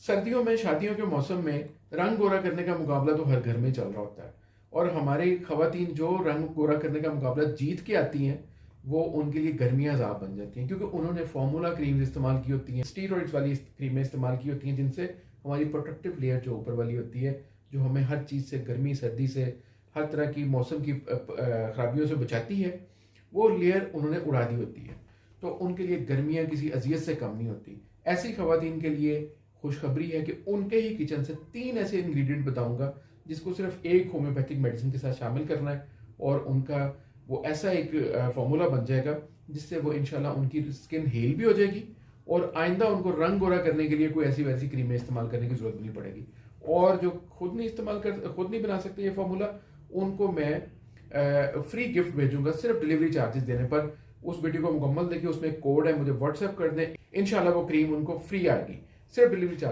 सर्दियों में, शादियों के मौसम में रंग गोरा करने का मुकाबला तो हर घर में चल रहा होता है। और हमारी खवातीन जो रंग गोरा करने का मुकाबला जीत के आती हैं, वो उनके लिए गर्मियाँ अज़ाब बन जाती हैं, क्योंकि उन्होंने फार्मूला क्रीम्स इस्तेमाल की होती हैं, स्टीरॉइड्स वाली क्रीमें इस्तेमाल की होती हैं, जिनसे हमारी प्रोटेक्टिव लेयर जो ऊपर वाली होती है, जो हमें हर चीज़ से, गर्मी सर्दी से, हर तरह की मौसम की खराबियों से बचाती है, वो लेयर उन्होंने उड़ा दी होती है। तो उनके लिए गर्मियाँ किसी अजियत से कम नहीं होती। ऐसी खवातीन के लिए खुशखबरी है कि उनके ही किचन से 3 ऐसे इंग्रेडिएंट बताऊंगा जिसको सिर्फ एक होम्योपैथिक मेडिसिन के साथ शामिल करना है, और उनका वो ऐसा एक फॉर्मूला बन जाएगा जिससे वो इंशाल्लाह उनकी स्किन हेल भी हो जाएगी, और आइंदा उनको रंग गोरा करने के लिए कोई ऐसी वैसी क्रीमें इस्तेमाल करने की जरूरत नहीं पड़ेगी। और जो खुद नहीं बना सकते ये फॉर्मूला, उनको मैं फ्री गिफ्ट भेजूंगा सिर्फ डिलीवरी चार्जेस देने पर। उस वीडियो को मुकम्मल देखिए, उसमें एक कोड है, मुझे व्हाट्सएप कर दें, इंशाल्लाह वो क्रीम उनको फ्री आएगी सिर्फ डिलीवरी चार्ज